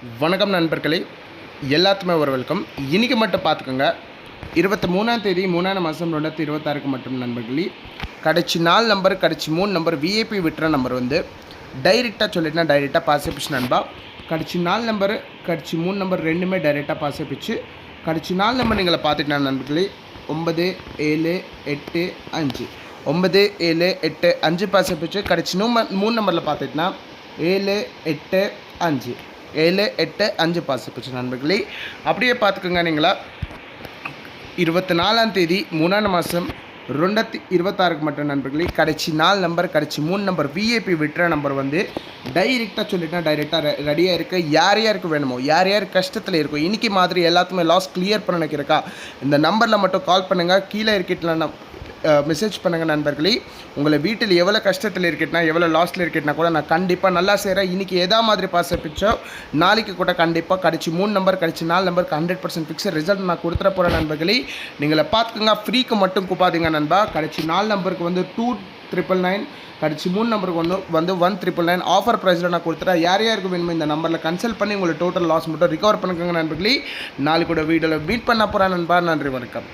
வணக்கம் நண்பர்களே, எல்லாத்துக்குமே ஒரு வெல்கம். இன்றைக்கி மட்டும் பார்த்துக்கோங்க, 23ஆம் தேதி 3ஆம் மாதம் 2026க்கு மட்டும் நண்பர்களே, கடைசி 4 நம்பர் கடைசி 3 நம்பர் விஐபி விட்டுற நம்பர் வந்து டைரெக்டாக சொல்லிட்டுனா டைரெக்டாக பாஸ் ஆயிடுச்சு நண்பா. கடைசி 4 நம்பர் கடைசி 3 நம்பர் ரெண்டுமே டைரெக்டாக பாஸ் ஆயிடுச்சு. கடைசி 4 நம்பர் நீங்கள் பார்த்துக்கிட்டா நண்பர்களே 9 7 8 5 9 7 8 5 பாஸ் ஆயிடுச்சு. கடைசி 3 நம்பரில் பார்த்துக்கிட்டா 7 8 5 7 8 5 பாஸ் ஆயிடுச்சு நண்பர்களே. அப்படியே பார்த்துக்கோங்க, நீங்களா 24ஆம் தேதி 3ஆம் மாதம் 2026க்கு மட்டும் நண்பர்களே, கடைசி 4 நம்பர் கடைசி 3 நம்பர் விஐபி விட்டுற நம்பர் வந்து டைரெக்டாக சொல்லிட்டா டைரெக்டாக ரெடியாக இருக்குது. யார் யாருக்கு வேணுமோ, யார் யார் கஷ்டத்தில் இருக்கும், இன்றைக்கி மாதிரி எல்லாத்துக்குமே லாஸ் கிளியர் பண்ண நினைக்கிறக்கா, இந்த நம்பரில் மட்டும் கால் பண்ணுங்கள். கீழே இருக்கிட்டலாம் மெசேஜ் பண்ணுங்கள் நண்பர்களே. உங்களை வீட்டில் எவ்வளோ கஷ்டத்தில் இருக்கட்டுனா, எவ்வளோ லாஸ்ட்டில் இருக்கட்டுனா கூட நான் கண்டிப்பாக நல்லா செய்கிறேன். இன்றைக்கி எதா மாதிரி பாஸ் ஆயிடுச்சோ நாளைக்கு கூட கண்டிப்பாக கடைசி 3 நம்பர் கடைசி 4 நம்பருக்கு 100% ஃபிக்ஸட் ரிசல்ட் நான் கொடுத்துட போகிறேன் நண்பர்களே. நீங்களை பார்த்துக்கோங்க, ஃப்ரீக்கு மட்டும் கூப்பாதீங்க நண்பா. கடைசி 4 நம்பருக்கு வந்து 2999, கடைசி 3 நம்பருக்கு வந்து 1999 ஆஃபர் ப்ரைஸில் நான் கொடுத்துட்டேன். யார் யாருக்கு வேணுமோ இந்த நம்பரில் கன்சல்ட் பண்ணி உங்களை டோட்டல் லாஸ் மட்டும் ரிகவர் பண்ணிக்கோங்க நண்பர்களே. நாளைக்கு கூட வீடியோவில் மீட் பண்ண போகிறேன் நண்பா. நன்றி, வணக்கம்.